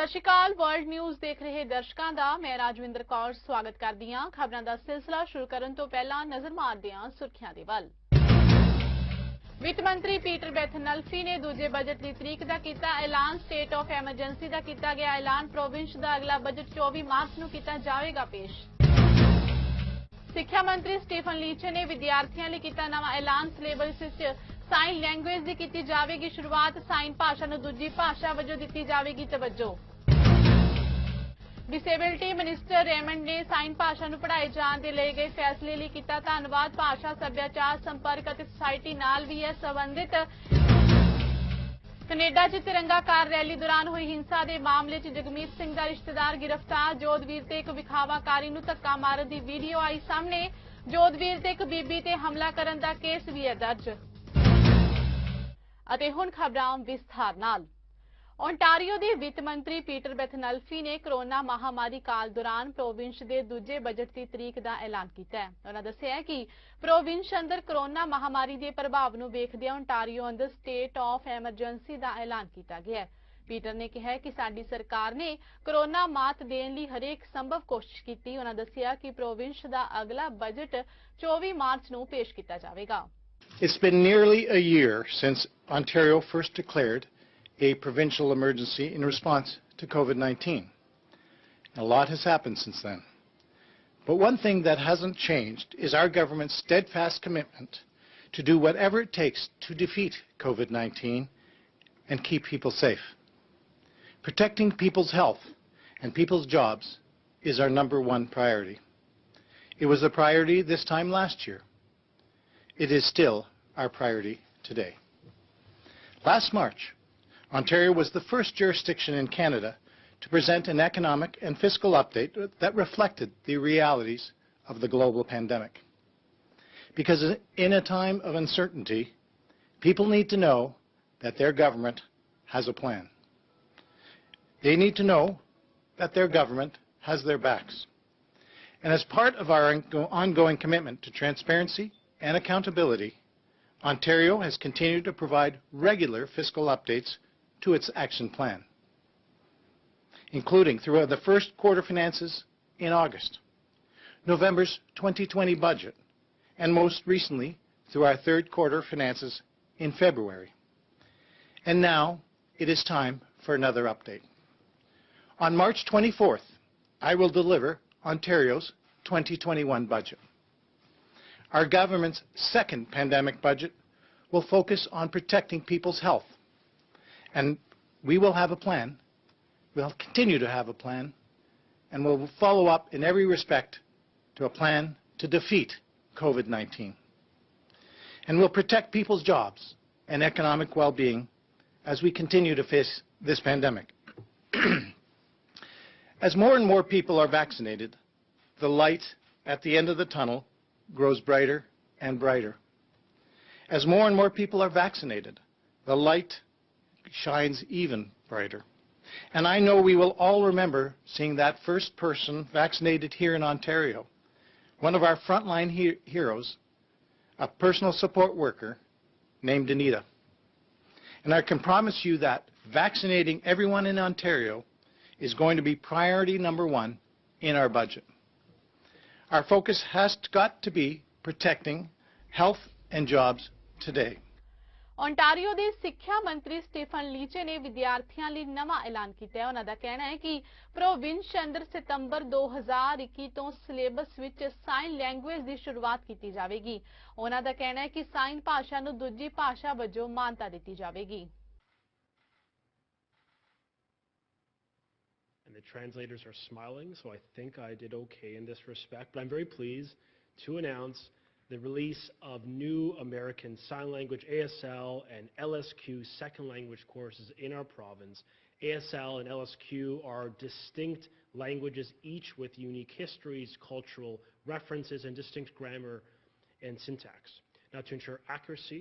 ਸਤਿ ਸ਼੍ਰੀ ਅਕਾਲ world news ਦੇਖ ਰਹੇ ਦਰਸ਼ਕਾਂ ਦਾ ਮੈਂ ਰਾਜਵਿੰਦਰ ਕੌਰ ਸਵਾਗਤ ਕਰਦੀ ਹਾਂ। ਖਬਰਾਂ ਦਾ ਸਿਲਸਿਲਾ ਸ਼ੁਰੂ ਕਰਨ ਤੋਂ ਪਹਿਲਾਂ ਨਜ਼ਰ ਮਾਰਦੇ ਹਾਂ ਸੁਰਖੀਆਂ ਦੇ ਵੱਲ। ਵਿੱਤ ਮੰਤਰੀ ਪੀਟਰ ਬੈਥਨਲਫੀ ਨੇ ਦੂਜੇ ਬਜਟ ਦੀ ਤਰੀਕ ਦਾ ਕੀਤਾ ਐਲਾਨ। ਸਟੇਟ ਆਫ ਐਮਰਜੈਂਸੀ ਦਾ ਕੀਤਾ ਗਿਆ ਐਲਾਨ। ਪ੍ਰੋਵਿੰਸ ਦਾ ਅਗਲਾ ਬਜਟ 24 ਮਾਰਚ ਨੂੰ ਕੀਤਾ ਜਾਵੇਗਾ ਪੇਸ਼। ਸਿੱਖਿਆ ਮੰਤਰੀ ਸਟੀਫਨ ਲੀਚੇ ਨੇ ਵਿਦਿਆਰਥੀਆਂ ਲਈ ਕੀਤਾ ਨਵਾਂ ਐਲਾਨ। ਸਿਲੇਬਸ ਵਿੱਚ ਸਾਈਨ ਲੈਂਗੁਏਜ ਦੀ ਕੀਤੀ ਜਾਵੇਗੀ ਸ਼ੁਰੂਆਤ। ਸਾਈਨ ਭਾਸ਼ਾ ਨੂੰ ਦੂਜੀ ਭਾਸ਼ਾ ਵਜੋਂ ਦਿੱਤੀ ਜਾਵੇਗੀ ਤਵੱਜੋ। ਡਿਸੇਬਿਲਿਟੀ ਮਿਨਿਸਟਰ ਰੇਮੰਡ ਨੇ ਸਾਈਨ ਭਾਸ਼ਾ ਨੂੰ ਪੜ੍ਹਾਏ ਜਾਣ ਦੇ ਲਏ ਗਏ ਫੈਸਲੇ ਲਈ ਕੀਤਾ ਧੰਨਵਾਦ। ਭਾਸ਼ਾ ਸੱਭਿਆਚਾਰ ਸੰਪਰਕ ਅਤੇ ਸੁਸਾਇਟੀ ਨਾਲ ਵੀ ਹੈ ਸੰਬੰਧਿਤ। ਕੈਨੇਡਾ 'ਚ ਤਿਰੰਗਾ ਕਾਰ ਰੈਲੀ ਦੌਰਾਨ ਹੋਈ ਹਿੰਸਾ ਦੇ ਮਾਮਲੇ 'ਚ ਜਗਮੀਤ ਸਿੰਘ ਦਾ ਰਿਸ਼ਤੇਦਾਰ ਗ੍ਰਿਫਤਾਰ। ਜੋਧਵੀਰ ਤੇ ਇੱਕ ਵਿਖਾਵਾਕਾਰੀ ਨੂੰ ਧੱਕਾ ਮਾਰਨ ਦੀ ਵੀਡੀਓ ਆਈ ਸਾਹਮਣੇ। ਜੋਧਵੀਰ ਤੇ ਇੱਕ ਬੀਬੀ ਤੇ ਹਮਲਾ ਕਰਨ ਦਾ ਕੇਸ ਵੀ ਹੈ ਦਰਜ। ਅਤੇ ਹੁਣ ਖਬਰਾਂ ਵਿਸਥਾਰ ਨਾਲ। ਓਨਟਾਰੀਓ ਦੇ ਵਿੱਤ ਮੰਤਰੀ ਪੀਟਰ ਬੈਥਨਲਫੀ ਨੇ ਕੋਰੋਨਾ ਮਹਾਮਾਰੀ ਕਾਲ ਦੌਰਾਨ ਪ੍ਰੋਵਿੰਸ ਦੇ ਦੂਜੇ ਬਜਟ ਦੀ ਤਰੀਕ ਦਾ ਐਲਾਨ ਕੀਤਾ ਹੈ। ਉਹਨਾਂ ਦੱਸਿਆ ਕਿ ਪ੍ਰੋਵਿੰਸ ਅੰਦਰ ਕੋਰੋਨਾ ਮਹਾਮਾਰੀ ਦੇ ਪ੍ਰਭਾਵ ਨੂੰ ਵੇਖਦਿਆਂ ਓਨਟਾਰੀਓ ਅੰਦਰ ਸਟੇਟ ਆਫ ਐਮਰਜੈਂਸੀ ਦਾ ਐਲਾਨ ਕੀਤਾ ਗਿਆ ਹੈ। ਪੀਟਰ ਨੇ ਕਿਹਾ ਕਿ ਸਾਡੀ ਸਰਕਾਰ ਨੇ ਕੋਰੋਨਾ ਮਾਤ ਦੇਣ ਲਈ ਹਰੇਕ ਸੰਭਵ ਕੋਸ਼ਿਸ਼ ਕੀਤੀ। ਉਹਨਾਂ ਦੱਸਿਆ ਕਿ ਪ੍ਰੋਵਿੰਸ ਦਾ ਅਗਲਾ ਬਜਟ 24 ਮਾਰਚ ਨੂੰ ਪੇਸ਼ ਕੀਤਾ ਜਾਵੇਗਾ। It's been nearly a year since Ontario first declared a provincial emergency in response to COVID-19. A lot has happened since then. But one thing that hasn't changed is our government's steadfast commitment to do whatever it takes to defeat COVID-19 and keep people safe. Protecting people's health and people's jobs is our #1 priority. It was a priority this time last year. It is still our priority today. Last March, Ontario was the first jurisdiction in Canada to present an economic and fiscal update that reflected the realities of the global pandemic. Because in a time of uncertainty, people need to know that their government has a plan. They need to know that their government has their backs. And as part of our ongoing commitment to transparency and accountability, Ontario has continued to provide regular fiscal updates to its action plan, including through the first quarter finances in August, November's 2020 budget, and most recently through our third quarter finances in February. And now it is time for another update. On March 24th, I will deliver Ontario's 2021 budget. Our government's second pandemic budget will focus on protecting people's health. And we will have a plan, we'll continue to have a plan, and we'll follow up in every respect to a plan to defeat COVID-19. And we'll protect people's jobs and economic well-being as we continue to face this pandemic. As more and more people are vaccinated, the light at the end of the tunnel grows brighter and brighter. As more and more people are vaccinated, the light shines even brighter. And I know we will all remember seeing that first person vaccinated here in Ontario, one of our frontline heroes, a personal support worker named Anita. And I can promise you that vaccinating everyone in Ontario is going to be priority #1 in our budget. Our focus has got to be protecting health and jobs today. Ontario ਦੇ ਸਿੱਖਿਆ ਮੰਤਰੀ Stephen ਲੀਚੇ ਨੇ ਵਿਦਿਆਰਥੀਆਂ ਲਈ ਨਵਾਂ ਐਲਾਨ ਕੀਤਾ ਹੈ। ਉਹਨਾਂ ਦਾ ਕਹਿਣਾ ਹੈ ਕਿ ਪ੍ਰੋਵਿੰਸ ਅੰਦਰ ਸਤੰਬਰ 2021 ਤੋਂ ਸਿਲੇਬਸ ਵਿੱਚ ਸਾਈਨ ਲੈਂਗੁਏਜ ਦੀ ਸ਼ੁਰੂਆਤ ਕੀਤੀ ਜਾਵੇਗੀ। ਉਹਨਾਂ ਦਾ ਕਹਿਣਾ ਹੈ ਕਿ ਸਾਈਨ ਭਾਸ਼ਾ ਨੂੰ ਦੂਜੀ ਭਾਸ਼ਾ ਵਜੋਂ ਮਾਨਤਾ ਦਿੱਤੀ ਜਾਵੇਗੀ। And the translators are smiling, so I think I did okay in this respect. But I'm very pleased to announce the release of new American Sign Language, ASL, and LSQ second language courses in our province. ASL and LSQ are distinct languages, each with unique histories, cultural references, and distinct grammar and syntax. Now, to ensure accuracy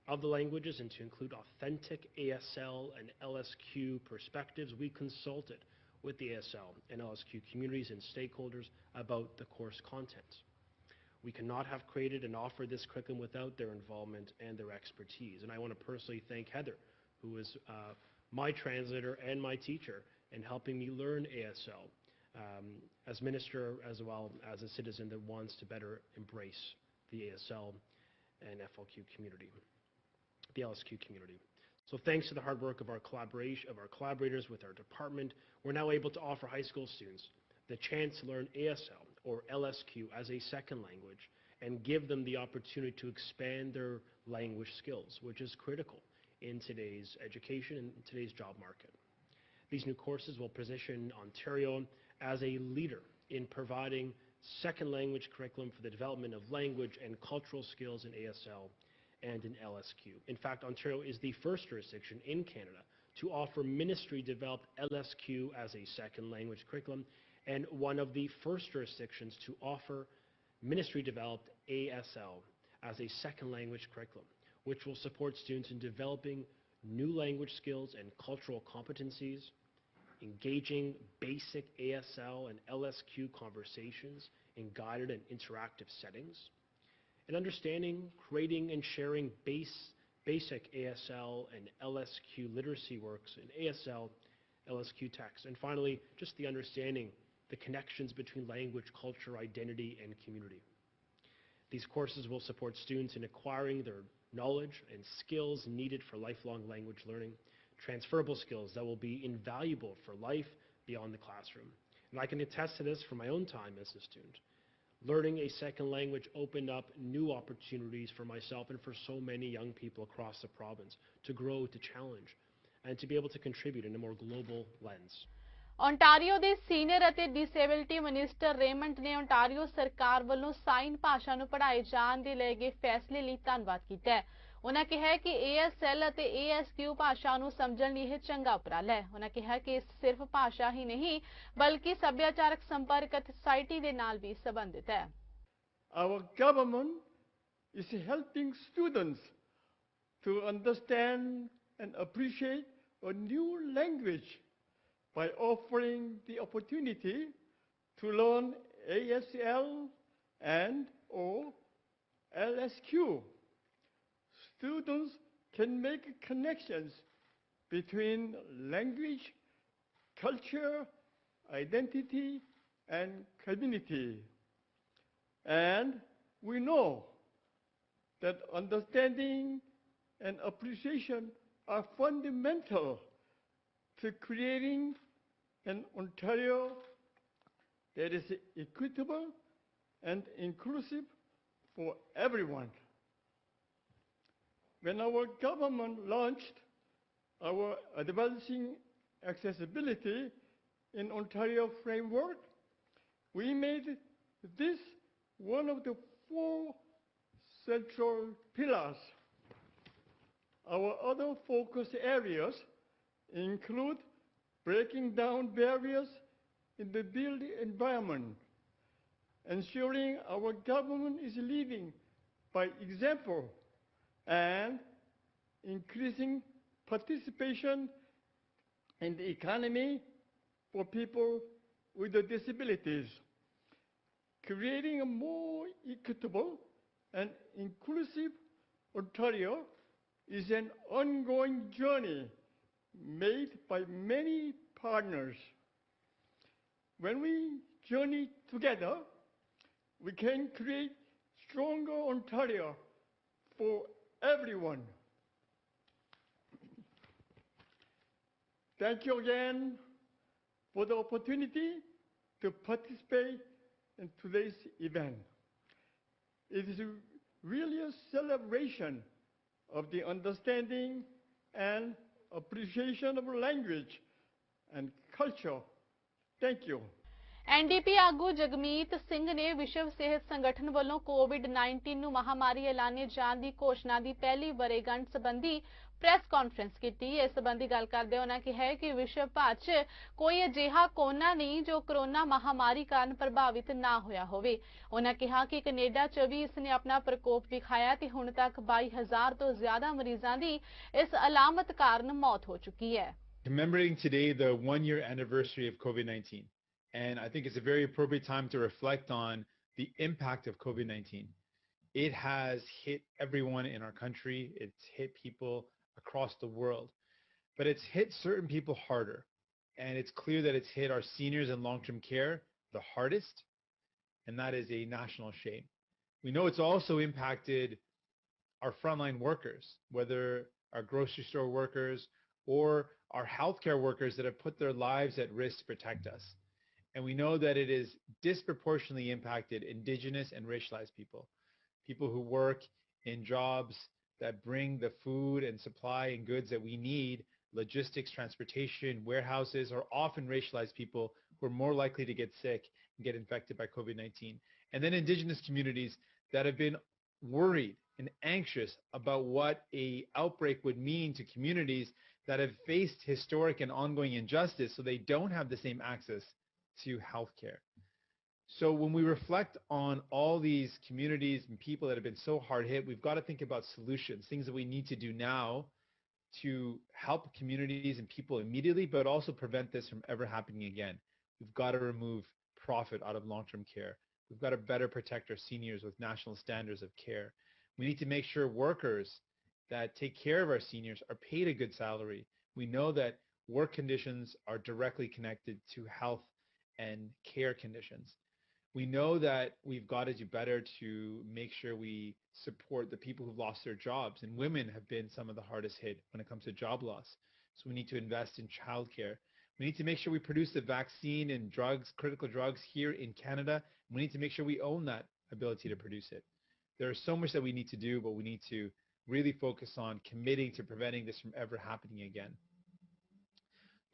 of the languages and to include authentic ASL and LSQ perspectives, we consulted with the ASL and LSQ communities and stakeholders about the course content. We cannot have created and offered this curriculum without their involvement and their expertise. And I want to personally thank Heather, who is my translator and my teacher, and helping me learn ASL as minister as well as a citizen that wants to better embrace the ASL and FLQ community, the LSQ community. So thanks to the hard work of our collaborators with our department, we're now able to offer high school students the chance to learn ASL or LSQ as a second language and give them the opportunity to expand their language skills, which is critical in today's education and today's job market. These new courses will position Ontario as a leader in providing second language curriculum for the development of language and cultural skills in ASL and in LSQ. In fact, Ontario is the first jurisdiction in Canada to offer ministry-developed LSQ as a second language curriculum, and one of the first jurisdictions to offer ministry-developed ASL as a second language curriculum, which will support students in developing new language skills and cultural competencies, engaging basic ASL and LSQ conversations in guided and interactive settings, and understanding, creating, and sharing basic ASL and LSQ literacy works in ASL, LSQ text. And finally, just the understanding the connections between language, culture, identity, and community. These courses will support students in acquiring their knowledge and skills needed for lifelong language learning, transferable skills that will be invaluable for life beyond the classroom. And I can attest to this from my own time as a student. Learning a second language opened up new opportunities for myself and for so many young people across the province to grow, to challenge, and to be able to contribute in a more global lens. Ontario ਦੇ senior ਅਤੇ disability minister Raymond ਨੇ Ontario ਸਰਕਾਰ ਵੱਲੋਂ sign ਭਾਸ਼ਾ ਨੂੰ ਪੜ੍ਹਾਏ ਜਾਣ ਦੇ ਲਏ ਗਏ ਫੈਸਲੇ ਲਈ ਧੰਨਵਾਦ ਕੀਤਾ ਹੈ। ਉਹਨਾਂ ਕਿਹਾ ਕਿ ASL ਅਤੇ ASQ ਭਾਸ਼ਾ ਨੂੰ ਸਮਝਣ ਲਈ ਇਹ ਚੰਗਾ ਉਪਰਾਲਾ ਹੈ। ਉਹਨਾਂ ਕਿਹਾ ਕਿ ਇਹ ਸਿਰਫ ਭਾਸ਼ਾ ਹੀ ਨਹੀਂ ਬਲਕਿ ਸੱਭਿਆਚਾਰਕ ਸੰਪਰਕ ਅਤੇ ਸੋਸਾਇਟੀ ਦੇ ਨਾਲ ਵੀ ਸੰਬੰਧਿਤ ਹੈ। Our government is helping students to understand and appreciate a new language by offering the opportunity to learn ASL and or LSQ. Students can make connections between language, culture, identity, and community. And we know that understanding and appreciation are fundamental to creating an Ontario that is equitable and inclusive for everyone. When our government launched our Advancing Accessibility in Ontario framework, we made this one of the 4 central pillars. Our other focus areas include breaking down barriers in the built environment, ensuring our government is leading by example, and increasing participation in the economy for people with disabilities. Creating a more equitable and inclusive Ontario is an ongoing journey made by many partners. When we journey together, we can create stronger Ontario for everyone. Thank you again for the opportunity to participate in today's event. It is really a celebration of the understanding and appreciation of language and culture. Thank you. NDP ਆਗੂ ਜਗਮੀਤ ਸਿੰਘ ਨੇ ਵਿਸ਼ਵ ਸਿਹਤ ਸੰਗਠਨ ਵੱਲੋਂ ਕੋਵਿਡ-19 ਨੂੰ ਮਹਾਮਾਰੀ ਐਲਾਨੇ ਜਾਣ ਦੀ ਘੋਸ਼ਣਾ ਦੀ ਪਹਿਲੀ ਵਰ੍ਹੇਗੰਢ ਸੰਬੰਧੀ ਪ੍ਰੈਸ ਕਾਨਫਰੰਸ ਕੀਤੀ। ਇਸ ਸੰਬੰਧੀ ਗੱਲ ਕਰਦੇ ਉਹਨਾਂ ਕਿਹਾ ਕਿ ਵਿਸ਼ਵ ਭਰ 'ਚ ਕੋਈ ਅਜਿਹਾ ਕੋਨਾ ਨਹੀਂ ਜੋ ਕਰੋਨਾ ਮਹਾਮਾਰੀ ਕਾਰਨ ਪ੍ਰਭਾਵਿਤ ਨਾ ਹੋਇਆ ਹੋਵੇ। ਉਹਨਾਂ ਕਿਹਾ ਕਿ ਕੈਨੇਡਾ 'ਚ ਵੀ ਇਸ ਨੇ ਆਪਣਾ ਪ੍ਰਕੋਪ ਦਿਖਾਇਆ ਤੇ ਹੁਣ ਤੱਕ 22,000 ਤੋਂ ਜ਼ਿਆਦਾ ਮਰੀਜ਼ਾਂ ਦੀ ਇਸ ਅਲਾਮਤ ਕਾਰਨ ਮੌਤ ਹੋ ਚੁੱਕੀ ਹੈ। Commemorating today the 1-year anniversary of COVID-19. And I think it's a very appropriate time to reflect on the impact of COVID-19. It has hit everyone in our country. It's hit people across the world. But it's hit certain people harder. And it's clear that it's hit our seniors in long-term care the hardest, and that is a national shame. We know it's also impacted our frontline workers, whether our grocery store workers or our healthcare workers that have put their lives at risk to protect us. And we know that it is disproportionately impacted Indigenous and racialized people, people who work in jobs that bring the food and supply and goods that we need. Logistics, transportation, warehouses are often racialized people who are more likely to get sick and get infected by COVID-19. And then Indigenous communities that have been worried and anxious about what an outbreak would mean to communities that have faced historic and ongoing injustice, so they don't have the same access to healthcare. So when we reflect on all these communities and people that have been so hard hit, we've got to think about solutions, things that we need to do now to help communities and people immediately, but also prevent this from ever happening again. We've got to remove profit out of long-term care. We've got to better protect our seniors with national standards of care. We need to make sure workers that take care of our seniors are paid a good salary. We know that work conditions are directly connected to health and care conditions. We know that we've got to do better to make sure we support the people who've lost their jobs, and women have been some of the hardest hit when it comes to job loss. So we need to invest in childcare. We need to make sure we produce the vaccine and drugs, critical drugs here in Canada. We need to make sure we own that ability to produce it. There is so much that we need to do, but we need to really focus on committing to preventing this from ever happening again.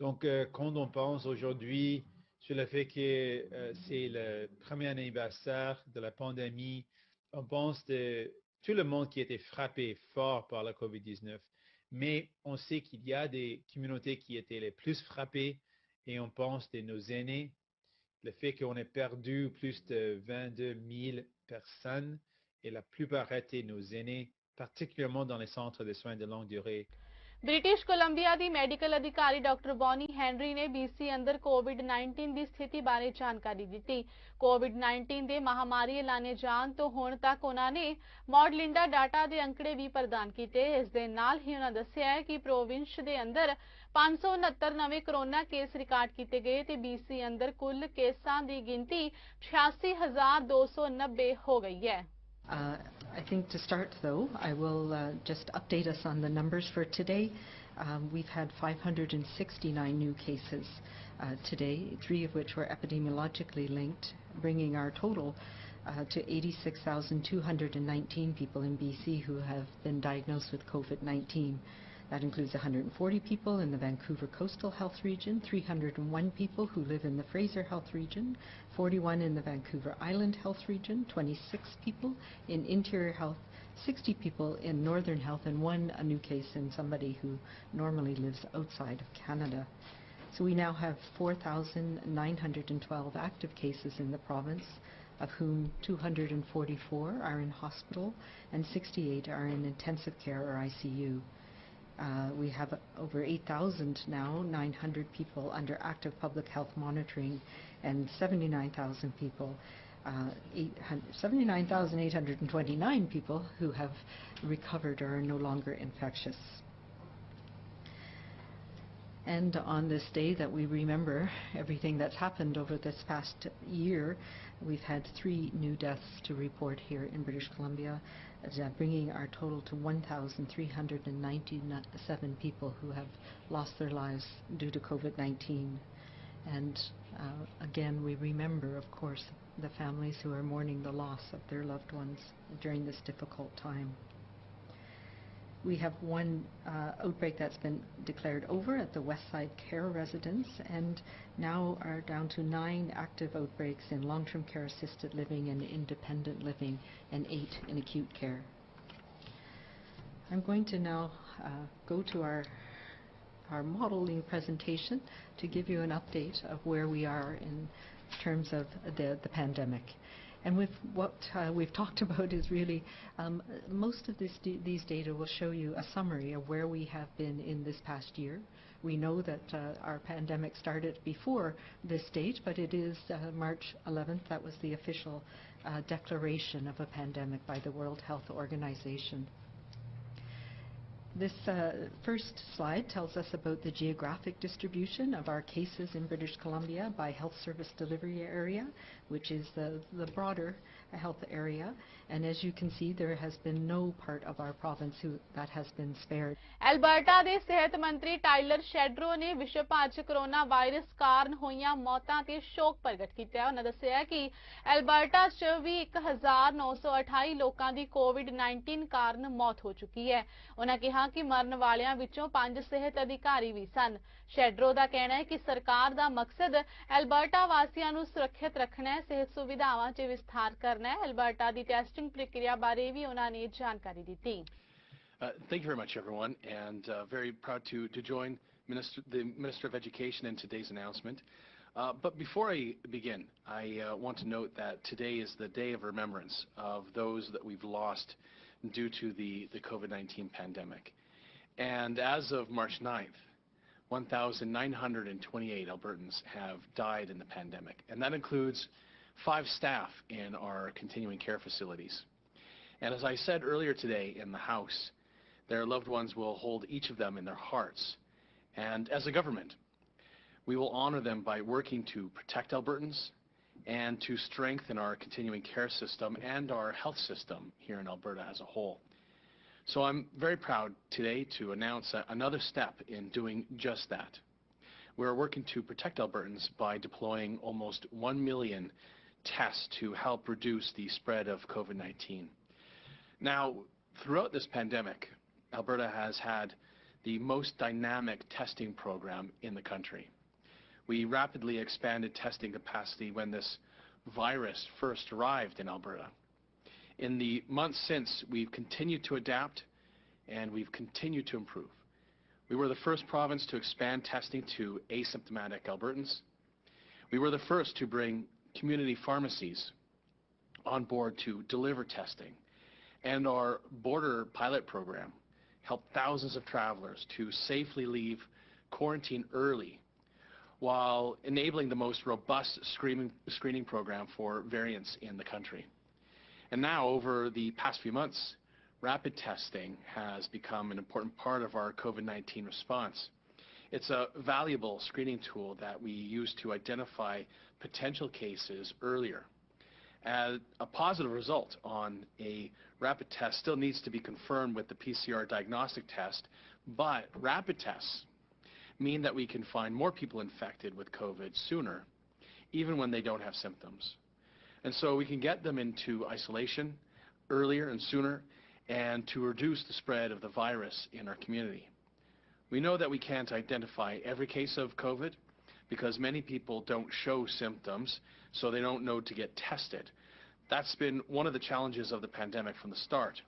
Donc, quand on pense aujourd'hui sur le fait que c'est le premier anniversaire de la pandémie, on pense de tout le monde qui a été frappé fort par la COVID-19. Mais on sait qu'il y a des communautés qui étaient les plus frappées, et on pense de nos aînés, le fait qu'on ait perdu plus de 22 000 personnes, et la plupart étaient nos aînés, particulièrement dans les centres de soins de longue durée. British Columbia ਦੀ medical ਅਧਿਕਾਰੀ doctor Bonnie Henry ਨੇ BC ਅੰਦਰ ਕੋਵਿਡ-19 ਦੀ ਸਥਿਤੀ ਬਾਰੇ ਜਾਣਕਾਰੀ ਦਿੱਤੀ। ਕੋਵਿਡ-19 ਦੇ ਮਹਾਮਾਰੀ ਐਲਾਨੇ ਜਾਣ ਤੋਂ ਹੁਣ ਤੱਕ ਉਹਨਾਂ ਨੇ ਮੌਡਲਿੰਡਾ ਡਾਟਾ ਦੇ ਅੰਕੜੇ ਵੀ ਪ੍ਰਦਾਨ ਕੀਤੇ। ਇਸ ਦੇ ਨਾਲ ਹੀ ਉਹਨਾਂ ਦੱਸਿਆ ਕਿ ਪ੍ਰੋਵਿੰਸ ਦੇ ਅੰਦਰ 569 ਨਵੇਂ ਕੋਰੋਨਾ ਕੇਸ ਰਿਕਾਰਡ ਕੀਤੇ ਗਏ ਤੇ BC ਅੰਦਰ ਕੁੱਲ ਕੇਸਾਂ ਦੀ ਗਿਣਤੀ 86,290 ਹੋ ਗਈ ਹੈ। I think to start, though, I will just update us on the numbers for today. We've had 569 new cases today, 3 of which were epidemiologically linked, bringing our total to 86,219 people in BC who have been diagnosed with COVID-19. That includes 140 people in the Vancouver Coastal Health Region, 301 people who live in the Fraser Health Region, 41 in the Vancouver Island Health Region, 26 people in Interior Health, 60 people in Northern Health, and 1 a new case in somebody who normally lives outside of Canada. So we now have 4,912 active cases in the province, of whom 244 are in hospital and 68 are in intensive care or ICU. We have over 8,000 now, 900 people under active public health monitoring, and 79,000 people, 79,829 people who have recovered or are no longer infectious. And on this day that we remember everything that's happened over this past year, we've had 3 new deaths to report here in British Columbia, bringing our total to 1,397 people who have lost their lives due to COVID-19. And again, we remember, of course, the families who are mourning the loss of their loved ones during this difficult time. We have 1 outbreak that's been declared over at the Westside Care Residence, and now are down to 9 active outbreaks in long-term care assisted living and independent living, and 8 in acute care. I'm going to now go to our modeling presentation to give you an update of where we are in terms of the pandemic. And with what we've talked about is really most of these data will show you a summary of where we have been in this past year. We know that our pandemic started before this date, but it is March 11th. That was the official declaration of a pandemic by the World Health Organization. This first slide tells us about the geographic distribution of our cases in British Columbia by health service delivery area, which is the broader health area. And as you can see, there has been no part of our province that has been spared. Alberta ਦੇ ਸਿਹਤ ਮੰਤਰੀ Tylor ਸ਼ੈਡਰੋ ਨੇ ਵਿਸ਼ਵ ਭਰ 'ਚ corona virus ਕਾਰਨ ਹੋਈਆਂ ਮੌਤਾਂ ਤੇ ਸ਼ੋਕ ਪ੍ਰਗਟ ਕੀਤਾ ਹੈ। ਉਹਨਾਂ ਦੱਸਿਆ ਕਿ ਐਲਬਰਟਾ 'ਚ ਵੀ 1928 ਲੋਕਾਂ ਦੀ ਕੋਵਿਡ-19 ਕਾਰਨ ਮੌਤ ਹੋ ਚੁੱਕੀ ਹੈ। ਉਹਨਾਂ ਕਿਹਾ ਕਿ ਮਰਨ ਵਾਲਿਆਂ ਵਿੱਚੋਂ 5 ਸਿਹਤ ਅਧਿਕਾਰੀ ਵੀ ਸਨ। ਸ਼ੈਡਰੋ ਦਾ ਕਹਿਣਾ ਹੈ ਕਿ ਸਰਕਾਰ ਦਾ ਮਕਸਦ ਐਲਬਰਟਾ ਵਾਸੀਆਂ ਨੂੰ ਸੁਰੱਖਿਅਤ ਰੱਖਣਾ ਹੈ, ਸਿਹਤ ਸੁਵਿਧਾਵਾਂ 'ਚ ਵਿਸਥਾਰ ਕਰਨਾ ਹੈ। ਐਲਬਰਟਾ ਦੀ ਟੈਸਟਿੰਗ ਪ੍ਰਕਿਰਿਆ ਬਾਰੇ ਵੀ ਉਹਨਾਂ ਨੇ ਜਾਣਕਾਰੀ ਦਿੱਤੀ। Thank you very much, everyone, and very proud to join the Minister of Education in today's announcement. But before I begin, I want to note that today is the day of remembrance of those that we've lost due to the COVID-19 pandemic. And as of March 9th, 1,928 Albertans have died in the pandemic, and that includes 5 staff in our continuing care facilities. And as I said earlier today in the House, their loved ones will hold each of them in their hearts. And as a government, we will honor them by working to protect Albertans and to strengthen our continuing care system and our health system here in Alberta as a whole. So I'm very proud today to announce another step in doing just that. We're working to protect Albertans by deploying almost 1 million tests to help reduce the spread of COVID-19. Now, throughout this pandemic, Alberta has had the most dynamic testing program in the country. We rapidly expanded testing capacity when this virus first arrived in Alberta. In the months since, we've continued to adapt and we've continued to improve. We were the first province to expand testing to asymptomatic Albertans. We were the first to bring community pharmacies on board to deliver testing. And our border pilot program helped thousands of travelers to safely leave quarantine early while enabling the most robust screening program for variants in the country. And now, over the past few months, rapid testing has become an important part of our COVID-19 response. It's a valuable screening tool that we use to identify potential cases earlier. A positive result on a rapid test still needs to be confirmed with the PCR diagnostic test, but rapid tests mean that we can find more people infected with COVID sooner, even when they don't have symptoms. And so we can get them into isolation earlier and sooner, and to reduce the spread of the virus in our community. We know that we can't identify every case of COVID, because many people don't show symptoms, so they don't know to get tested. That's been one of the challenges of the pandemic from the start.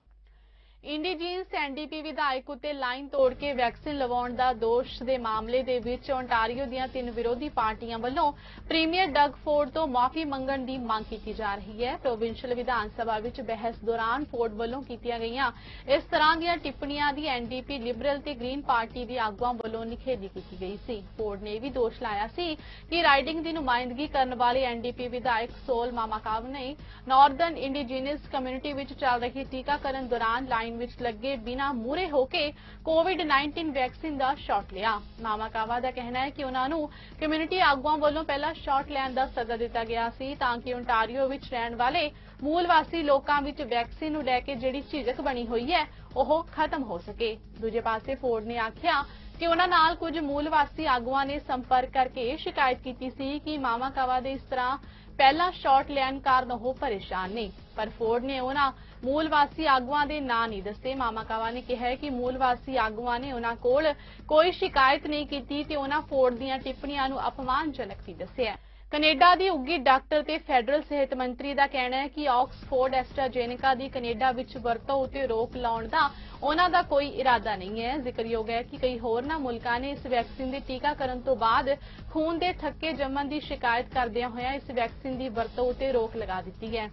Indigenous NDP ਵਿਧਾਇਕ ਉੱਤੇ line ਤੋੜ ਕੇ vaccine ਲਵਾਉਣ ਦਾ ਦੋਸ਼ ਦੇ ਮਾਮਲੇ ਦੇ ਵਿੱਚ Ontario ਦੀਆਂ 3 ਵਿਰੋਧੀ ਪਾਰਟੀਆਂ ਵੱਲੋਂ ਪ੍ਰੀਮੀਅਰ ਡਗ ਫੋਰਡ ਤੋਂ ਮਾਫੀ ਮੰਗਣ ਦੀ ਮੰਗ ਕੀਤੀ ਜਾ ਰਹੀ ਹੈ। ਪ੍ਰੋਵਿੰਸ਼ੀਅਲ ਵਿਧਾਨ ਸਭਾ ਵਿੱਚ ਬਹਿਸ ਦੌਰਾਨ ਫੋਰਡ ਵੱਲੋਂ ਕੀਤੀਆਂ ਗਈਆਂ ਇਸ ਤਰ੍ਹਾਂ ਦੀਆਂ ਟਿੱਪਣੀਆਂ ਦੀ ਐਨਡੀਪੀ ਲਿਬਰਲ ਤੇ ਗ੍ਰੀਨ ਪਾਰਟੀ ਦੇ ਆਗੂਆਂ ਵੱਲੋਂ ਨਿਖੇਧੀ ਕੀਤੀ ਗਈ ਸੀ। ਫੋਰਡ ਨੇ ਵੀ ਦੋਸ਼ ਲਾਇਆ ਸੀ ਕਿ ਰਾਈਡਿੰਗ ਦੀ ਨੁਮਾਇੰਦਗੀ ਕਰਨ ਵਾਲੇ ਐਨਡੀਪੀ ਵਿਧਾਇਕ ਸੋਲ ਮਾਮਾਕਾਵ ਨੇ ਨਾਰਦਰਨ ਇੰਡੀਜੀਨਸ ਕਮਿਊਨਿਟੀ ਵਿੱਚ ਚੱਲ ਰਹੀ ਟੀਕਾਕਰਨ ਦੌਰਾਨ ਲਾਈਨ ਵਿੱਚ ਲੱਗੇ ਬਿਨਾਂ ਮੂਹਰੇ ਹੋ ਕੇ ਕੋਵਿਡ-19 ਵੈਕਸੀਨ ਦਾ ਸ਼ਾਟ ਲਿਆ। ਮਾਮਾਕਾਵਾ ਦਾ ਕਹਿਣਾ ਹੈ ਕਿ ਉਹਨਾਂ ਨੂੰ ਕਮਿਊਨਿਟੀ ਆਗੂਆਂ ਵੱਲੋਂ ਪਹਿਲਾਂ ਸ਼ਾਟ ਲੈਣ ਦਾ ਸੱਦਾ ਦਿੱਤਾ ਗਿਆ ਸੀ ਤਾਂ ਕਿ ਓਨਟਾਰੀਓ ਵਿੱਚ ਰਹਿਣ ਵਾਲੇ ਮੂਲ ਵਾਸੀ ਲੋਕਾਂ ਵਿੱਚ ਵੈਕਸੀਨ ਨੂੰ ਲੈ ਕੇ ਜਿਹੜੀ ਝਿਜਕ ਬਣੀ ਹੋਈ ਹੈ ਉਹ ਖਤਮ ਹੋ ਸਕੇ। ਦੂਜੇ ਪਾਸੇ ਫੋਰਡ ਨੇ ਆਖਿਆ ਕਿ ਉਹਨਾਂ ਨਾਲ ਕੁਝ ਮੂਲ ਵਾਸੀ ਆਗੂਆਂ ਨੇ ਸੰਪਰਕ ਕਰਕੇ ਸ਼ਿਕਾਇਤ ਕੀਤੀ ਸੀ ਕਿ ਮਾਮਾਕਾਵਾ ਦੇ ਇਸ ਤਰ੍ਹਾਂ ਪਹਿਲਾਂ ਸ਼ਾਟ ਲੈਣ ਕਾਰਨ ਉਹ ਪਰੇਸ਼ਾਨ ਨੇ, ਪਰ ਫੋਰਡ ਨੇ ਉਹਨਾਂ ਮੂਲ ਵਾਸੀ ਆਗੂਆਂ ਦੇ ਨਾਂ ਨਹੀਂ ਦੱਸੇ। ਮਾਮਾਕਾਵਾ ਨੇ ਕਿਹਾ ਕਿ ਮੂਲ ਵਾਸੀ ਆਗੂਆਂ ਨੇ ਉਹਨਾਂ ਕੋਲ ਕੋਈ ਸ਼ਿਕਾਇਤ ਨਹੀਂ ਕੀਤੀ ਤੇ ਉਹਨਾਂ ਫੋਰਡ ਦੀਆਂ ਟਿੱਪਣੀਆਂ ਨੂੰ ਅਪਮਾਨਜਨਕ ਵੀ ਦੱਸਿਆ। ਕੈਨੇਡਾ ਦੀ ਉੱਘੀ ਡਾਕਟਰ ਤੇ ਫੈਡਰਲ ਸਿਹਤ ਮੰਤਰੀ ਦਾ ਕਹਿਣਾ ਹੈ ਕਿ ਆਕਸਫੋਰਡ ਐਸਟਰਾਜੇਨੇਕਾ ਦੀ ਕੈਨੇਡਾ ਵਿੱਚ ਵਰਤੋਂ ਉਤੇ ਰੋਕ ਲਾਉਣ ਦਾ ਉਹਨਾਂ ਦਾ ਕੋਈ ਇਰਾਦਾ ਨਹੀਂ ਹੈ। ਜ਼ਿਕਰਯੋਗ ਹੈ ਕਿ ਕਈ ਹੋਰਨਾਂ ਮੁਲਕਾਂ ਨੇ ਇਸ ਵੈਕਸੀਨ ਦੇ ਟੀਕਾਕਰਨ ਤੋਂ ਬਾਅਦ ਖੂਨ ਦੇ ਥੱਕੇ ਜੰਮਣ ਦੀ ਸ਼ਿਕਾਇਤ ਕਰਦਿਆਂ ਹੋਇਆਂ ਇਸ ਵੈਕਸੀਨ ਦੀ ਵਰਤੋਂ ਉਤੇ ਰੋਕ ਲਗਾ ਦਿੱਤੀ ਹੈ।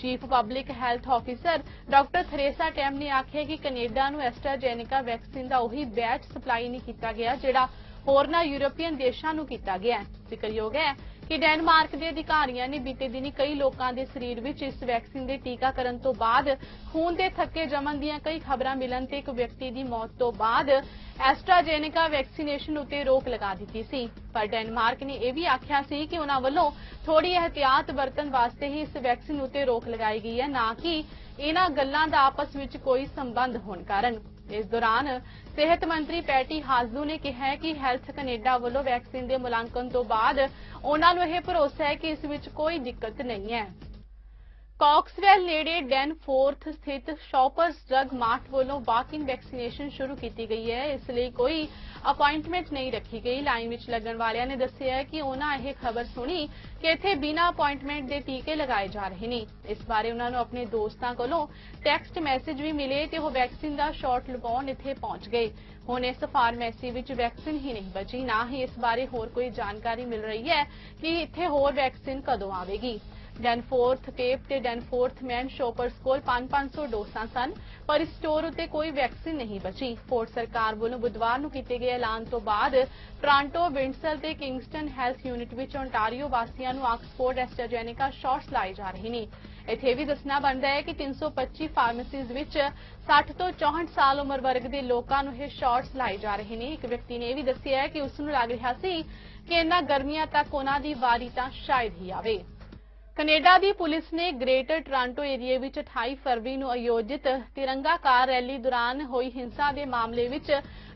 Chief public health officer doctor Theresa Tam ਨੇ ਆਖਿਆ ਕਿ ਕੈਨੇਡਾ ਨੂੰ ਐਸਟਰਾਜੇਨੇਕਾ ਵੈਕਸੀਨ ਦਾ ਉਹੀ ਬੈਚ ਸਪਲਾਈ ਨਹੀਂ ਕੀਤਾ ਗਿਆ ਜਿਹੜਾ ਹੋਰਨਾਂ ਯੂਰਪੀਅਨ ਦੇਸ਼ਾਂ ਨੂੰ ਕੀਤਾ ਗਿਆ ਹੈ। ਜ਼ਿਕਰਯੋਗ ਹੈ ਕਿ ਡੈਨਮਾਰਕ ਦੇ ਅਧਿਕਾਰੀਆਂ ਨੇ ਬੀਤੇ ਦਿਨੀ ਕਈ ਲੋਕਾਂ ਦੇ ਸਰੀਰ ਵਿੱਚ ਇਸ ਵੈਕਸੀਨ ਦੇ ਟੀਕਾਕਰਨ ਤੋਂ ਬਾਅਦ ਖੂਨ ਦੇ ਥੱਕੇ ਜਮਣ ਦੀਆਂ ਕਈ ਖਬਰਾਂ ਮਿਲਣ ਤੇ ਇੱਕ ਵਿਅਕਤੀ ਦੀ ਮੌਤ ਤੋਂ ਬਾਅਦ ਐਸਟਰਾਜੇਨੇਕਾ ਵੈਕਸੀਨੇਸ਼ਨ ਉੱਤੇ ਰੋਕ ਲਗਾ ਦਿੱਤੀ ਸੀ। ਪਰ ਡੈਨਮਾਰਕ ਨੇ ਇਹ ਵੀ ਆਖਿਆ ਸੀ ਕਿ ਉਹਨਾਂ ਵੱਲੋਂ ਥੋੜੀ ਇਹਤਿਆਤ ਵਰਤਣ ਵਾਸਤੇ ਹੀ ਇਸ ਵੈਕਸੀਨ ਉੱਤੇ ਰੋਕ ਲਗਾਈ ਗਈ ਹੈ, ਨਾ ਕਿ ਇਹਨਾਂ ਗੱਲਾਂ ਦਾ ਆਪਸ ਵਿੱਚ ਕੋਈ ਸੰਬੰਧ ਹੋਣ ਕਾਰਨ। ਇਸ ਦੌਰਾਨ ਸਿਹਤ ਮੰਤਰੀ ਪੈਟੀ ਹਾਜ਼ਲੂ ਨੇ ਕਿਹਾ ਕਿ ਹੈਲਥ ਕੈਨੇਡਾ ਵੱਲੋਂ ਵੈਕਸੀਨ ਦੇ ਮੁਲਾਂਕਣ ਤੋਂ ਬਾਅਦ ਉਹਨਾਂ ਨੂੰ ਇਹ ਭਰੋਸਾ ਹੈ ਕਿ ਇਸ ਵਿੱਚ ਕੋਈ ਦਿੱਕਤ ਨਹੀਂ ਹੈ। ਕੌਕਸਵੈਲ ਨੇੜੇ ਡੈਨਫੋਰਥ ਸਥਿਤ ਸ਼ੌਪਰਸ ਡਰੱਗ ਮਾਰਟ ਵੱਲੋਂ ਵਾਕ-ਇਨ ਵੈਕਸੀਨੇਸ਼ਨ ਸ਼ੁਰੂ ਕੀਤੀ ਗਈ ਹੈ। ਇਸ ਲਈ ਕੋਈ ਅਪਾਇੰਟਮੈਂਟ ਨਹੀਂ ਰੱਖੀ ਗਈ। ਲਾਈਨ ਵਿੱਚ ਲੱਗਣ ਵਾਲਿਆਂ ਨੇ ਦੱਸਿਆ ਕਿ ਉਹਨਾਂ ਇਹ ਖਬਰ ਸੁਣੀ ਕਿ ਇੱਥੇ ਬਿਨਾਂ ਅਪਾਇੰਟਮੈਂਟ ਦੇ ਟੀਕੇ ਲਗਾਏ ਜਾ ਰਹੇ ਨੇ। ਇਸ ਬਾਰੇ ਉਹਨਾਂ ਨੂੰ ਆਪਣੇ ਦੋਸਤਾਂ ਕੋਲੋਂ ਟੈਕਸਟ ਮੈਸੇਜ ਵੀ ਮਿਲੇ ਤੇ ਉਹ ਵੈਕਸੀਨ ਦਾ ਸ਼ਾਟ ਲਗਾਉਣ ਇੱਥੇ ਪਹੁੰਚ ਗਏ। ਹੁਣ ਇਸ ਫਾਰਮੇਸੀ ਵਿੱਚ ਵੈਕਸੀਨ ਹੀ ਨਹੀਂ ਬਚੀ, ਨਾ ਹੀ ਇਸ ਬਾਰੇ ਹੋਰ ਕੋਈ ਜਾਣਕਾਰੀ ਮਿਲ ਰਹੀ ਹੈ ਕਿ ਇੱਥੇ ਹੋਰ ਵੈਕਸੀਨ ਕਦੋਂ ਆਵੇਗੀ। ਡੈਨਫੋਰਥ ਟੇਪ ਤੇ ਡੈਨਫੋਰਥ ਮੈਨ ਸ਼ੋਪਰਸ ਕੋਲ 500 ਡੋਸਾਂ ਸਨ, ਪਰ ਇਸ ਸਟੋਰ ਉੱਤੇ ਕੋਈ ਵੈਕਸੀਨ ਨਹੀਂ ਬਚੀ। ਫੋਰਡ ਸਰਕਾਰ ਵੱਲੋਂ ਬੁੱਧਵਾਰ ਨੂੰ ਕੀਤੇ ਗਏ ਐਲਾਨ ਤੋਂ ਬਾਅਦ ਟੋਰਾਂਟੋ, ਵਿੰਡਸਰ ਤੇ ਕਿੰਗਸਟਨ ਹੈਲਥ ਯੂਨਿਟ ਵਿੱਚ ਓਨਟਾਰੀਓ ਵਾਸੀਆਂ ਨੂੰ ਆਕਸਫੋਰਡ ਐਸਟਰਾਜੇਨੇਕਾ ਸ਼ਾਟਸ ਲਾਏ ਜਾ ਰਹੇ ਨੇ। ਇੱਥੇ ਵੀ ਦੱਸਣਾ ਬਣਦਾ ਹੈ ਕਿ 325 ਫਾਰਮੇਸੀਜ਼ ਵਿੱਚ 60 ਤੋਂ 64 ਸਾਲ ਉਮਰ ਵਰਗ ਦੇ ਲੋਕਾਂ ਨੂੰ ਇਹ ਸ਼ਾਟਸ ਲਾਏ ਜਾ ਰਹੇ ਨੇ। ਇੱਕ ਵਿਅਕਤੀ ਨੇ ਇਹ ਵੀ ਦੱਸਿਆ ਹੈ ਕਿ ਉਸ ਨੂੰ ਲੱਗ ਰਿਹਾ ਸੀ ਕਿ ਇਹਨਾਂ ਗਰਮੀਆਂ ਤੱਕ ਉਹਨਾਂ ਦੀ ਵਾਰੀ ਤਾਂ ਸ਼ਾਇਦ ਹੀ ਆਵੇ। ਕੈਨੇਡਾ ਦੀ ਪੁਲਿਸ ਨੇ ਗ੍ਰੇਟਰ ਟੋਰਾਂਟੋ ਏਰੀਏ ਵਿੱਚ 28 ਫਰਵਰੀ ਨੂੰ ਆਯੋਜਿਤ ਤਿਰੰਗਾ ਕਾਰ ਰੈਲੀ ਦੌਰਾਨ ਹੋਈ ਹਿੰਸਾ ਦੇ ਮਾਮਲੇ ਵਿੱਚ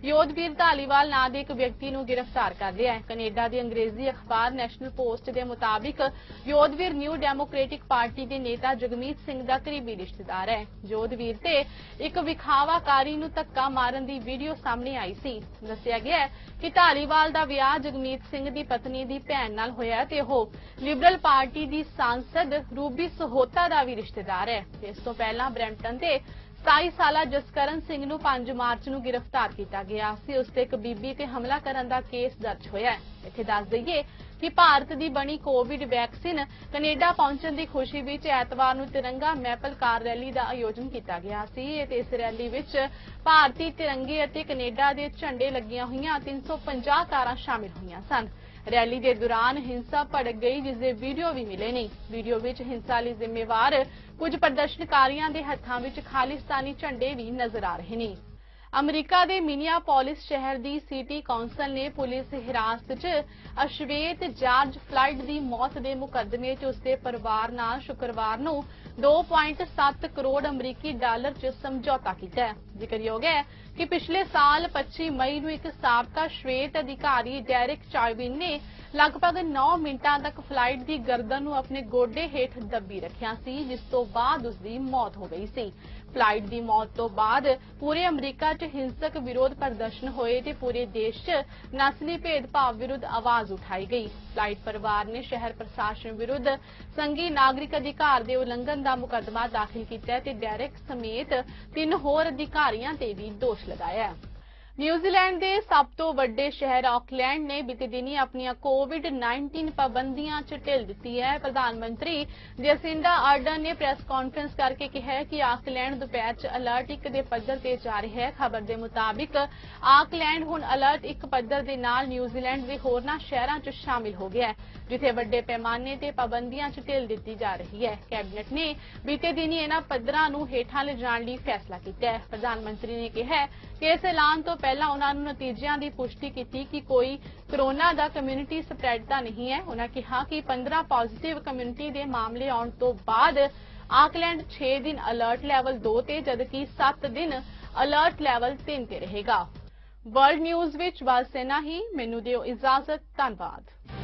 ਯੋਧਵੀਰ ਧਾਲੀਵਾਲ ਨਾਂ ਦੇ ਇੱਕ ਵਿਅਕਤੀ ਨੂੰ ਗ੍ਰਿਫਤਾਰ ਕਰ ਲਿਆ ਹੈ। ਕੈਨੇਡਾ ਦੀ ਅੰਗਰੇਜ਼ੀ ਅਖਬਾਰ ਨੈਸ਼ਨਲ ਪੋਸਟ ਦੇ ਮੁਤਾਬਿਕ ਯੋਧਵੀਰ ਨਿਊ ਡੈਮੋਕ੍ਰੈਟਿਕ ਪਾਰਟੀ ਦੇ ਨੇਤਾ ਜਗਮੀਤ ਸਿੰਘ ਦਾ ਕਰੀਬੀ ਰਿਸ਼ਤੇਦਾਰ ਹੈ। ਯੋਧਵੀਰ ਤੇ ਇੱਕ ਵਿਖਾਵਾਕਾਰੀ ਨੂੰ ਧੱਕਾ ਮਾਰਨ ਦੀ ਵੀਡੀਓ ਸਾਹਮਣੇ ਆਈ ਸੀ। ਦੱਸਿਆ ਗਿਆ ਹੈ ਕਿ ਧਾਲੀਵਾਲ ਦਾ ਵਿਆਹ ਜਗਮੀਤ ਸਿੰਘ ਦੀ ਪਤਨੀ ਦੀ ਭੈਣ ਨਾਲ ਹੋਇਆ ਤੇ ਉਹ ਲਿਬਰਲ ਪਾਰਟੀ ਦੀ ਸਾਂਸਦ ਰੂਬੀ ਸਹੋਤਾ ਦਾ ਵੀ ਰਿਸ਼ਤੇਦਾਰ ਹੈ। ਇਸ ਤੋਂ ਪਹਿਲਾਂ ਬਰੈਂਪਟਨ ਤੇ 27 ਸਾਲਾ ਜਸਕਰਨ ਸਿੰਘ ਨੂੰ 5 ਮਾਰਚ ਨੂੰ ਗ੍ਰਿਫਤਾਰ ਕੀਤਾ ਗਿਆ ਸੀ। ਉਸ ਤੇ ਇੱਕ ਬੀਬੀ ਤੇ ਹਮਲਾ ਕਰਨ ਦਾ ਕੇਸ ਦਰਜ ਹੋਇਆ ਹੈ। ਇੱਥੇ ਦੱਸ ਦਈਏ ਕਿ ਭਾਰਤ ਦੀ ਬਣੀ ਕੋਵਿਡ ਵੈਕਸੀਨ ਕੈਨੇਡਾ ਪਹੁੰਚਣ ਦੀ ਖੁਸ਼ੀ ਵਿੱਚ ਐਤਵਾਰ ਨੂੰ ਤਿਰੰਗਾ ਮੈਪਲ ਕਾਰ ਰੈਲੀ ਦਾ ਆਯੋਜਨ ਕੀਤਾ ਗਿਆ ਸੀ ਤੇ ਇਸ ਰੈਲੀ ਵਿੱਚ ਭਾਰਤੀ ਤਿਰੰਗੇ ਅਤੇ ਕੈਨੇਡਾ ਦੇ ਝੰਡੇ ਲੱਗੀਆਂ ਹੋਈਆਂ 350 ਕਾਰਾਂ ਸ਼ਾਮਿਲ ਹੋਈਆਂ ਸਨ। ਰੈਲੀ ਦੇ ਦੌਰਾਨ ਹਿੰਸਾ ਭੜਕ ਗਈ, ਜਿਸ ਦੇ ਵੀਡੀਓ ਵੀ ਮਿਲੇ ਨੇ। ਵੀਡੀਓ ਵਿੱਚ ਹਿੰਸਾ ਲਈ ਜ਼ਿੰਮੇਵਾਰ ਕੁਝ ਪ੍ਰਦਰਸ਼ਨਕਾਰੀਆਂ ਦੇ ਹੱਥਾਂ ਵਿੱਚ ਖਾਲਿਸਤਾਨੀ ਝੰਡੇ ਵੀ ਨਜ਼ਰ ਆ ਰਹੇ ਨੇ। ਅਮਰੀਕਾ ਦੇ ਮਿਨੀਆਪੋਲਿਸ ਸ਼ਹਿਰ ਦੀ ਸਿਟੀ ਕੌਂਸਲ ਨੇ ਪੁਲਿਸ ਹਿਰਾਸਤ 'ਚ ਅਸ਼ਵੇਤ ਜਾਰਜ ਫਲਾਈਡ ਦੀ ਮੌਤ ਦੇ ਮੁਕੱਦਮੇ 'ਚ ਉਸਦੇ ਪਰਿਵਾਰ ਨਾਲ ਸ਼ੁੱਕਰਵਾਰ ਨੂੰ 2.7 ਕਰੋੜ ਅਮਰੀਕੀ ਡਾਲਰ 'ਚ ਸਮਝੌਤਾ ਕੀਤਾ ਹੈ। ਜ਼ਿਕਰਯੋਗ ਹੈ ਕਿ ਪਿਛਲੇ ਸਾਲ 25 ਮਈ ਨੂੰ ਇੱਕ ਸਾਬਕਾ ਸ਼ਵੇਤ ਅਧਿਕਾਰੀ ਡੈਰਿਕ ਚਾਈਵਿਨ ਨੇ ਲਗਭਗ 9 ਮਿੰਟਾਂ ਤੱਕ ਫਲਾਈਟ ਦੀ ਗਰਦਨ ਨੂੰ ਆਪਣੇ ਗੋਡੇ ਹੇਠ ਦੱਬੀ ਰੱਖਿਆ ਸੀ, ਜਿਸ ਤੋਂ ਬਾਅਦ ਉਸਦੀ ਮੌਤ ਹੋ ਗਈ ਸੀ। ਫਲਾਈਟ ਦੀ ਮੌਤ ਤੋਂ ਬਾਅਦ ਪੂਰੇ ਅਮਰੀਕਾ 'ਚ ਹਿੰਸਕ ਵਿਰੋਧ ਪ੍ਰਦਰਸ਼ਨ ਹੋਏ ਤੇ ਪੂਰੇ ਦੇਸ਼ 'ਚ ਨਸਲੀ ਭੇਦਭਾਵ ਵਿਰੁੱਧ ਆਵਾਜ਼ ਉਠਾਈ ਗਈ। ਫਲਾਈਟ ਪਰਿਵਾਰ ਨੇ ਸ਼ਹਿਰ ਪ੍ਰਸ਼ਾਸਨ ਵਿਰੁੱਧ ਸੰਘੀ ਨਾਗਰਿਕ ਅਧਿਕਾਰ ਦੇ ਉਲੰਘਣ ਦਾ ਮੁਕੱਦਮਾ ਦਾਖਲ ਕੀਤਾ ਤੇ ਡੈਰਿਕ ਸਮੇਤ 3 ਹੋਰ ਅਧਿਕਾਰੀਆਂ ਤੇ ਵੀ ਦੋਸ਼ ਲਗਾਇਆ। ਨਿਊਜ਼ੀਲੈਂਡ ਦੇ ਸਭ ਤੋਂ ਵੱਡੇ ਸ਼ਹਿਰ ਆਕਲੈਂਡ ਨੇ ਬੀਤੇ ਦਿਨੀ ਆਪਣੀਆਂ ਕੋਵਿਡ-19 ਪਾਬੰਦੀਆਂ 'ਚ ਢਿੱਲ ਦਿੱਤੀ ਹੈ। ਪ੍ਰਧਾਨ ਮੰਤਰੀ ਜੈਸਿੰਡਾ ਆਰਡਨ ਨੇ ਪ੍ਰੈਸ ਕਾਨਫਰੰਸ ਕਰਕੇ ਕਿਹਾ ਕਿ ਆਕਲੈਂਡ ਦੁਪਹਿਰ 'ਚ ਅਲਰਟ 1 ਦੇ ਪੱਧਰ ਤੇ ਜਾਰੀ ਹੈ। ਖਬਰ ਦੇ ਮੁਤਾਬਿਕ ਆਕਲੈਂਡ ਹੁਣ ਅਲਰਟ 1 ਪੱਧਰ ਦੇ ਨਾਲ ਨਿਊਜ਼ੀਲੈਂਡ ਦੇ ਹੋਰਨਾਂ ਸ਼ਹਿਰਾਂ 'ਚ ਸ਼ਾਮਿਲ ਹੋ ਗਿਆ ਹੈ, ਜਿੱਥੇ ਵੱਡੇ ਪੈਮਾਨੇ ਤੇ ਪਾਬੰਦੀਆਂ 'ਚ ਢਿੱਲ ਦਿੱਤੀ ਜਾ ਰਹੀ ਹੈ। ਕੈਬਨਿਟ ਨੇ ਬੀਤੇ ਦਿਨੀ ਇਹਨਾਂ ਪੱਧਰਾਂ ਨੂੰ ਹੇਠਾਂ ਲਿਜਾਣ ਲਈ ਫੈਸਲਾ ਕੀਤਾ ਹੈ। ਪ੍ਰਧਾਨ ਮੰਤਰੀ ਨੇ ਕਿਹਾ ਕਿ ਇਸ ਐਲਾਨ ਤੋਂ ਪਹਿਲਾਂ ਉਹਨਾਂ ਨੂੰ ਨਤੀਜਿਆਂ ਦੀ ਪੁਸ਼ਟੀ ਕੀਤੀ ਕਿ ਕੋਈ ਕੋਰੋਨਾ ਦਾ ਕਮਿਊਨਿਟੀ ਸਪਰੈਡ ਤਾਂ ਨਹੀਂ ਹੈ। ਉਹਨਾਂ ਕਿਹਾ ਕਿ 15 ਪੋਜ਼ਿਟਿਵ ਕਮਿਊਨਿਟੀ ਦੇ ਮਾਮਲੇ ਆਉਣ ਤੋਂ ਬਾਅਦ ਆਕਲੈਂਡ 6 ਦਿਨ ਅਲਰਟ ਲੈਵਲ 2 ਤੇ ਜਦਕਿ 7 ਦਿਨ ਅਲਰਟ ਲੈਵਲ 3 ਤੇ ਰਹੇਗਾ। ਵਰਲਡ ਨਿਊਜ਼ ਵਿੱਚ ਬਸ ਇੰਨਾ ਹੀ। ਮੈਨੂੰ ਦਿਓ ਇਜਾਜ਼ਤ। ਧੰਨਵਾਦ।